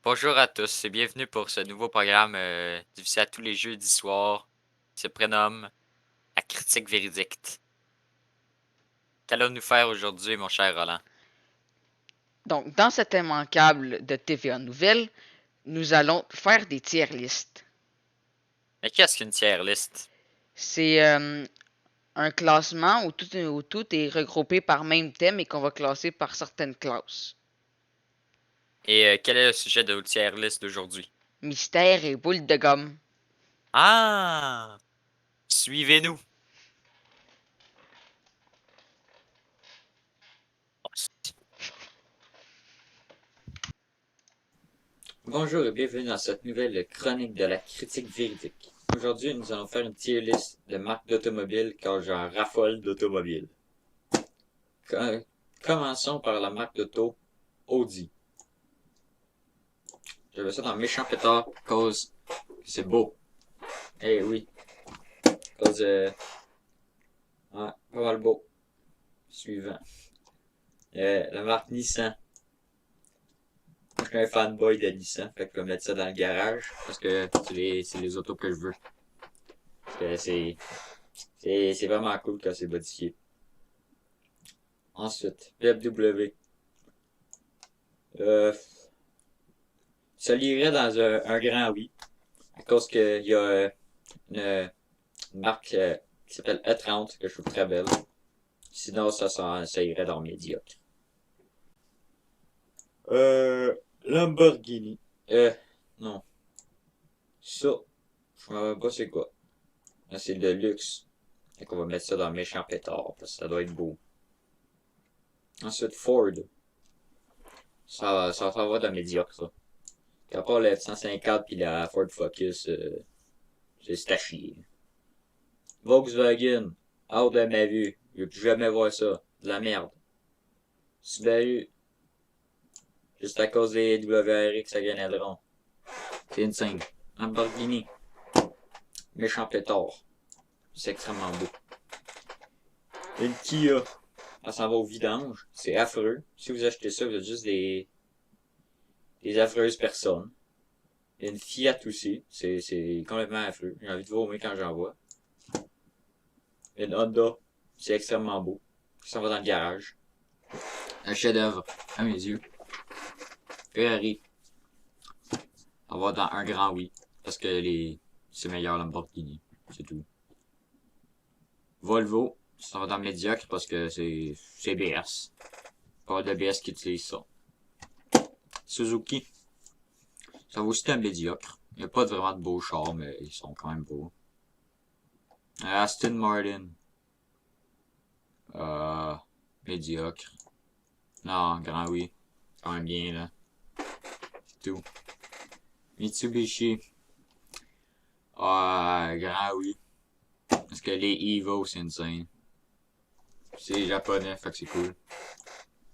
Bonjour à tous et bienvenue pour ce nouveau programme diffusé à tous les jeudis soirs qui se prénomme La critique véridique. Qu'allons-nous faire aujourd'hui, mon cher Roland? Donc, dans cet immanquable de TVA Nouvelles, nous allons faire des tier listes. Mais qu'est-ce qu'une tier list? C'est un classement où tout est regroupé par même thème et qu'on va classer par certaines classes. Et quel est le sujet de notre tier list d'aujourd'hui? Mystère et boule de gomme. Ah! Suivez-nous! Bonjour et bienvenue dans cette nouvelle chronique de la critique véridique. Aujourd'hui, nous allons faire une tier list de marques d'automobiles car j'en raffole d'automobiles. Commençons par la marque d'auto Audi. J'avais ça dans méchant pétard cause c'est beau. Eh oui, cause ouais, pas mal beau. Suivant. La marque Nissan. Moi, je suis un fanboy de Nissan, fait que je vais mettre ça dans le garage parce que c'est les autos que je veux. Parce que c'est vraiment cool quand c'est modifié. Ensuite, BMW. Euh, ça lirait dans un grand oui. À cause qu'il y a une marque qui s'appelle E30 que je trouve très belle. Sinon, ça irait dans médiocre. Lamborghini. Non. Ça, je me rappelle pas c'est quoi. Là, c'est de luxe. Fait qu'on va mettre ça dans le méchant pétard, parce que ça doit être beau. Ensuite, Ford. Ça va dans le médiocre, ça. Et à part la F-150 puis la Ford Focus, c'est à chier. Volkswagen. Hors de ma vue. Je veux plus jamais voir ça. De la merde. Subaru. Juste à cause des WRX à Ganadron. C'est insane. Lamborghini. Méchant pétard. C'est extrêmement beau. Une Kia. Elle s'en va au vidange. C'est affreux. Si vous achetez ça, vous êtes juste des affreuses personnes. Il y a une Fiat aussi. C'est complètement affreux. J'ai envie de vomir quand j'en vois. Une Honda. C'est extrêmement beau. Ça va dans le garage. Un chef-d'œuvre, à mes yeux. Ferrari. On va dans un grand oui. Parce que c'est meilleur Lamborghini. C'est tout. Volvo. Ça va dans le médiocre parce que c'est BS. Pas de BS qui utilise ça. Suzuki. Ça va aussi un médiocre. Il n'y a pas vraiment de beaux chars, mais ils sont quand même beaux. Aston Martin. Médiocre. Non, grand oui. Quand même bien, là. C'est tout. Mitsubishi. Grand oui. Parce que les Evo, c'est insane. C'est japonais, fait que c'est cool.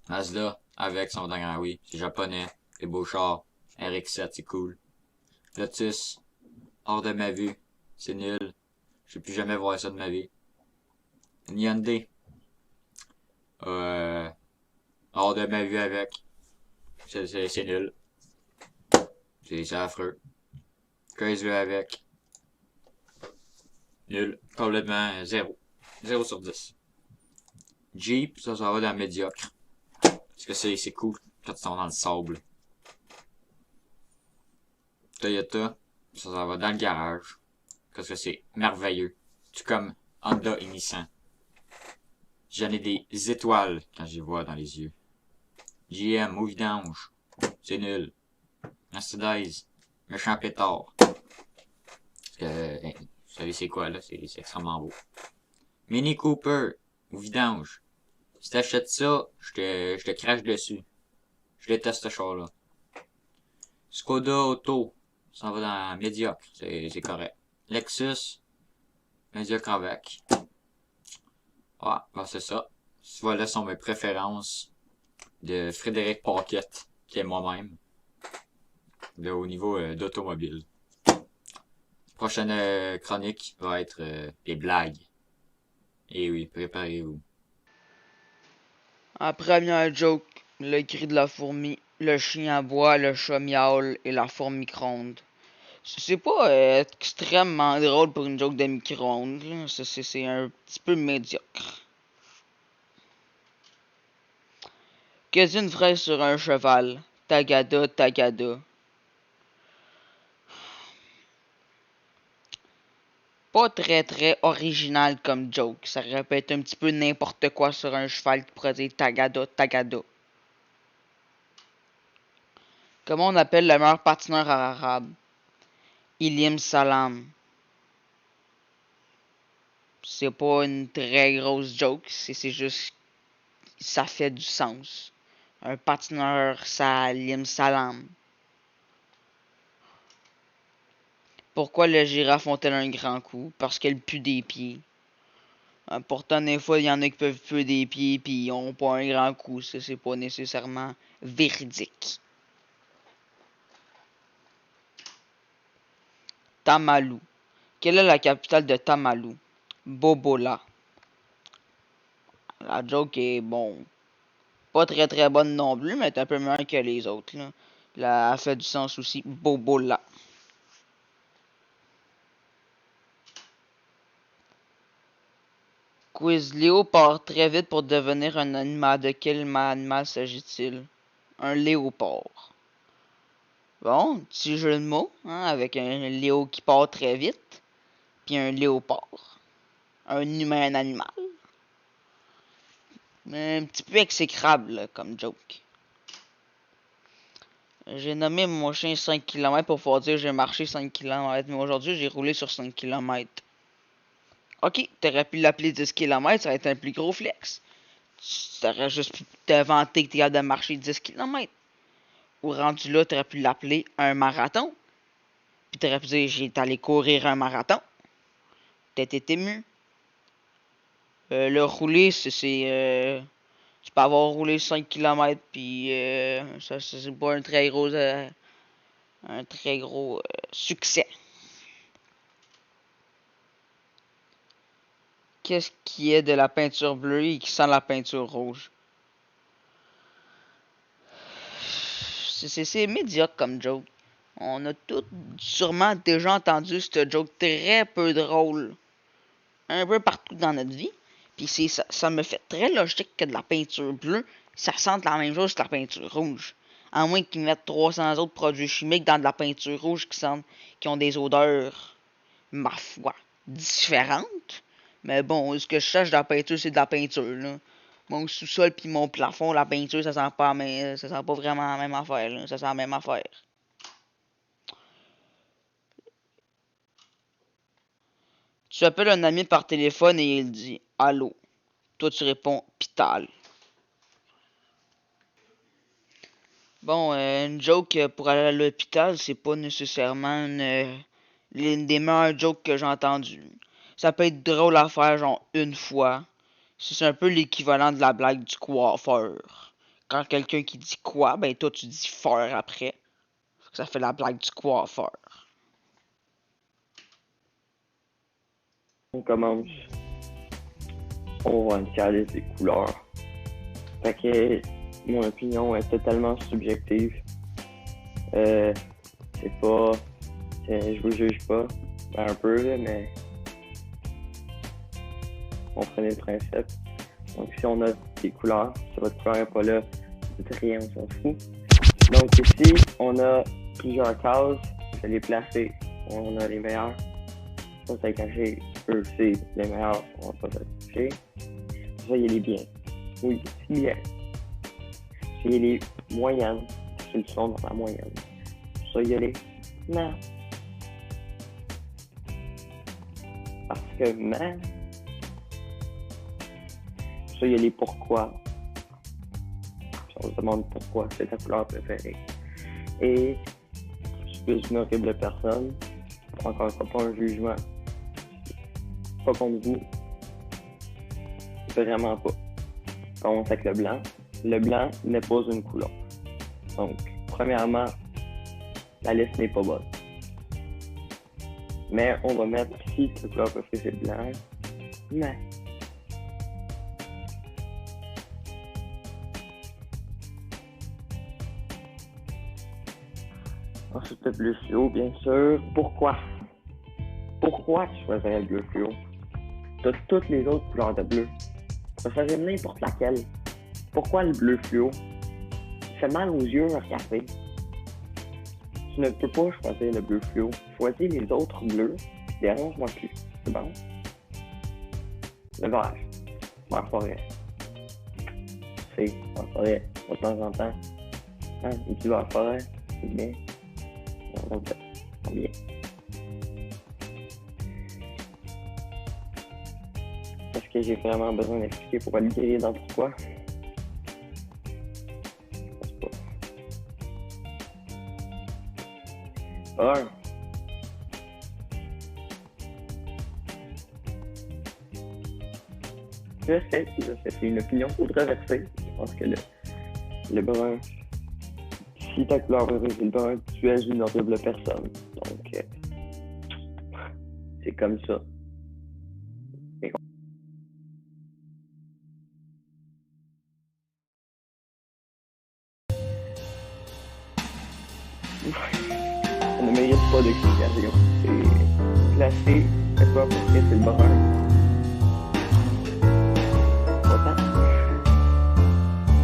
Mazda, avec son grand oui. C'est japonais. Les beaux chars. RX-7, c'est cool. Lotus. Hors de ma vue. C'est nul. Je vais plus jamais voir ça de ma vie. Hyundai. Hors de ma vue avec. C'est nul. C'est affreux. Chrysler avec. Nul. Complètement zéro. 0 sur 10. Jeep, ça va dans le médiocre. Parce que c'est cool quand ils sont dans le sable. Toyota, ça va dans le garage. Parce que c'est merveilleux. Tout comme Honda et Nissan. J'en ai des étoiles quand j'y vois dans les yeux. GM, au vidange. C'est nul. Mercedes, méchant pétard. Vous savez c'est quoi là? C'est extrêmement beau. Mini Cooper, au vidange. Si t'achètes ça, je te crache dessus. Je déteste ce char-là. Skoda Auto, ça va dans médiocre, c'est correct. Lexus, médiocre avec. Ouais, ben c'est ça. Voilà sont mes préférences de Frédéric Paquette, qui est moi-même, au niveau d'automobile. Prochaine chronique va être des blagues. Et oui, préparez-vous. En première joke, le cri de la fourmi. Le chien aboie, le chat miaule et la fourme micro-ondes. C'est pas extrêmement drôle pour une joke de micro-ondes, là. C'est un petit peu médiocre. Qu'est-ce une fraise sur un cheval? Tagada, tagada. Pas très original comme joke. Ça répète un petit peu n'importe quoi sur un cheval qui pourrait dire tagada, tagada. Comment on appelle le meilleur patineur arabe? Ilim Salam. C'est pas une très grosse joke, c'est juste ça fait du sens. Un patineur, ça Ilim Salam. Pourquoi les girafes ont-elles un grand cou? Parce qu'elles puent des pieds. Pourtant, des fois, il y en a qui peuvent puer des pieds puis ils ont pas un grand cou. Ça, c'est pas nécessairement véridique. Tamalu. Quelle est la capitale de Tamalu? Bobola. La joke est bon. Pas très bonne non plus, mais est un peu meilleure que les autres. Là. Elle fait du sens aussi. Bobola. Quiz Léo part très vite pour devenir un animal. De quel animal s'agit-il? Un léopard. Bon, petit jeu de mots, hein, avec un Léo qui part très vite, puis un léopard. Un humain animal. Un petit peu exécrable là, comme joke. J'ai nommé mon chien 5 km pour pouvoir dire j'ai marché 5 km, mais aujourd'hui j'ai roulé sur 5 km. Ok, t'aurais pu l'appeler 10 km, ça aurait été un plus gros flex. T'aurais juste pu te vanter que t'es capable de marcher 10 km. Ou rendu là, t'aurais pu l'appeler un marathon. Puis t'aurais pu dire j'ai allé courir un marathon. Peut-être été ému. Le rouler, tu peux avoir roulé 5 km, puis ça c'est pas un très gros succès. Qu'est-ce qui est de la peinture bleue et qui sent la peinture rouge? C'est médiocre comme joke. On a tous sûrement déjà entendu cette joke très peu drôle. Un peu partout dans notre vie. Puis ça me fait très logique que de la peinture bleue, ça sente la même chose que la peinture rouge. À moins qu'ils mettent 300 autres produits chimiques dans de la peinture rouge qui ont des odeurs, ma foi, différentes. Mais bon, ce que je cherche de la peinture, c'est de la peinture, là. Mon sous-sol puis mon plafond, la peinture, ça sent pas vraiment la même affaire, là. Ça sent la même affaire. Tu appelles un ami par téléphone et il dit allô. Toi, tu réponds Pital. Bon, une joke pour aller à l'hôpital, c'est pas nécessairement l'une des meilleures jokes que j'ai entendues. Ça peut être drôle à faire, genre, une fois. C'est un peu l'équivalent de la blague du coiffeur. Quand quelqu'un qui dit quoi, ben toi, tu dis faire après. Ça fait la blague du coiffeur. On commence. On voit une calice des couleurs. Fait que mon opinion est totalement subjective. C'est pas. Je vous juge pas. Un peu, là, mais. Comprenez le principe. Donc, si on a des couleurs, si votre couleur n'est pas là, c'est rien, on s'en fout. Donc, ici, on a plusieurs cases. Je vais les placer. On a les meilleurs. Ça, c'est caché. Eux, c'est les meilleurs. On va pas s'afficher. Ça, il y a les biens. Oui, c'est bien. Ça, il y a les moyennes. C'est le son dans la moyenne. Ça, il y a les non. Parce que man. Ça, il y a les pourquoi. Puis on se demande pourquoi c'est ta couleur préférée. Et je suis une horrible personne. Encore une fois, pas un jugement. Pas contre vous. Vraiment pas. On commence avec le blanc. Le blanc n'est pas une couleur. Donc, premièrement, la liste n'est pas bonne. Mais on va mettre ici que la couleur préférée c'est blanc. Mais Ensuite, le bleu fluo, bien sûr. Pourquoi? Pourquoi tu choisirais le bleu fluo? T'as toutes les autres couleurs de bleu. Tu peux choisir n'importe laquelle. Pourquoi le bleu fluo? Il fait mal aux yeux à regarder. Tu ne peux pas choisir le bleu fluo. Choisis les autres bleus. Dérange-moi plus. C'est bon? Le vert. Vert forêt. C'est en forêt. De temps en temps. Hein? Un petit vert forêt. C'est bien. Donc, c'est bien. Est-ce que j'ai vraiment besoin d'expliquer pourquoi le gris dans pourquoi? Je pense pas. Je sais, c'est une opinion controversée. Je pense que le brun, si ta couleur préférée c'est le brun, tu es une horrible personne. Donc, c'est comme ça. On ne mérite pas d'explication. C'est classé, c'est pas parce que c'est le brun. Pas tant.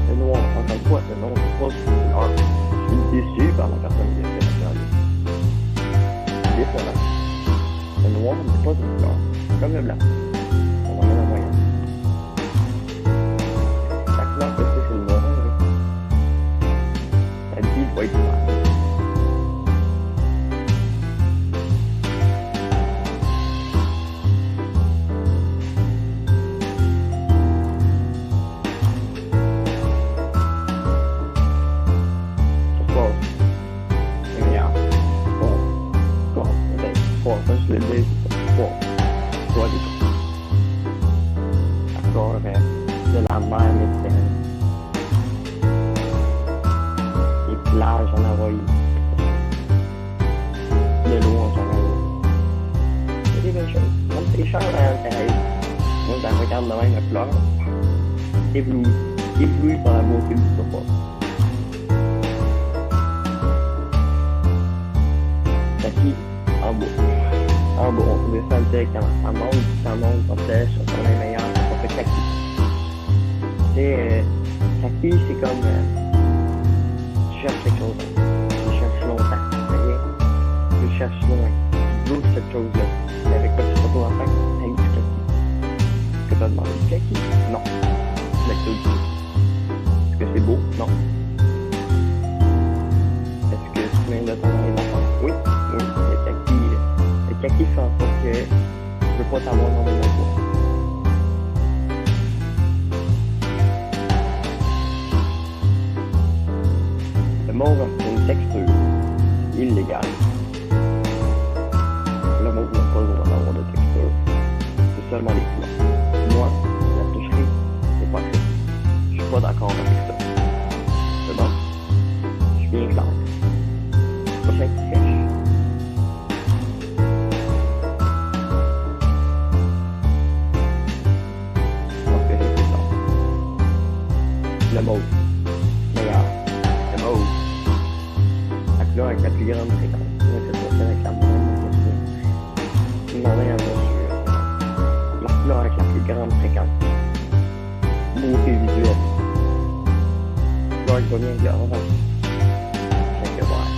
Le noir, encore une fois, le noir, c'est pas une couleur. Je suis déçu par la personne qui a fait la couleur. Décevant. Le noir n'est pas une couleur. Comme le blanc. On en met la moyenne. La couleur que c'est le noir. La vie doit être claire. Je le dis, c'est pas des trucs. D'accord, de la mer méditerranéenne. Les plages en Hawaï. De l'eau en Caraïbes. C'est des belles choses. Même si c'est cher en Caraïbes. Moi, je la regarde de même la couleur. Ébloui par la beauté du surface. Taki en bas. En bas, on descend directement. Ça monte, on sèche, on s'en est meilleur, on fait kaki. Kaki, c'est comme tu cherches quelque chose, tu cherches longtemps, tu le cherches loin, tu bloques cette chose-là. Et avec quoi tu te retrouves en fait, avec du kaki. Est-ce que tu as demandé du kaki? Non. Avec du kaki. Est-ce que c'est beau? Non. Est-ce que tu viens de t'en aller d'enfant? Oui. Le kaki fait en sorte que je veux pas t'avoir dans mon emploi. Le mauve a une texture illégale. Le mauve n'a pas le droit d'avoir de texture. C'est seulement les couleurs. Moi, la toucherie, c'est pas ça. Je suis pas d'accord avec ça. C'est bon? Je suis bien clair. C'est pas ça qui sèche. Le mauve. Meilleur. Le mauve. La couleur avec la plus grande fréquence. Moi, c'est pas ça avec la moyenne, je me souviens. Non, rien, la couleur avec la plus grande fréquence. Beauté visuelle. La couleur qui va bien avec le orange. Avec le vert.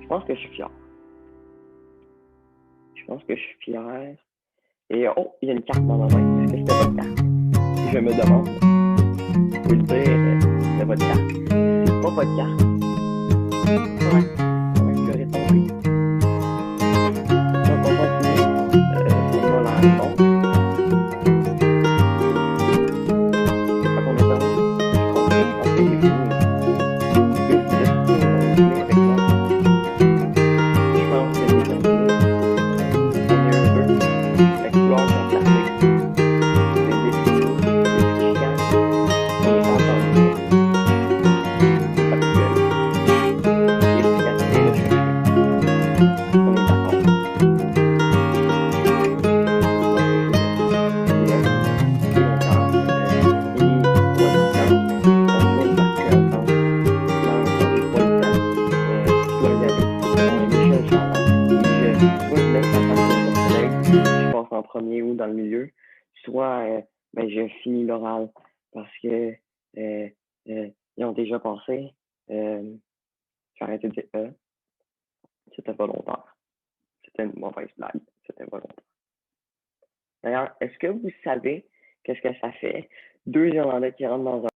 Je pense que je suis fier. Je pense que je suis fier. Et oh, il y a une carte dans ma main. Est-ce que c'était votre carte? Je me demande. Vous pouvez le dire, c'est votre carte. C'est pas votre carte. Ouais. Je vais tomber. Donc on continue. On va dans le fond. Quand on est dans je pense que c'est fini. ben, je finis l'oral parce que ils ont déjà passé. J'ai arrêté de dire c'était volontaire. C'était une mauvaise blague. C'était volontaire. D'ailleurs, est-ce que vous savez qu'est-ce que ça fait? 2 Irlandais qui rentrent dans un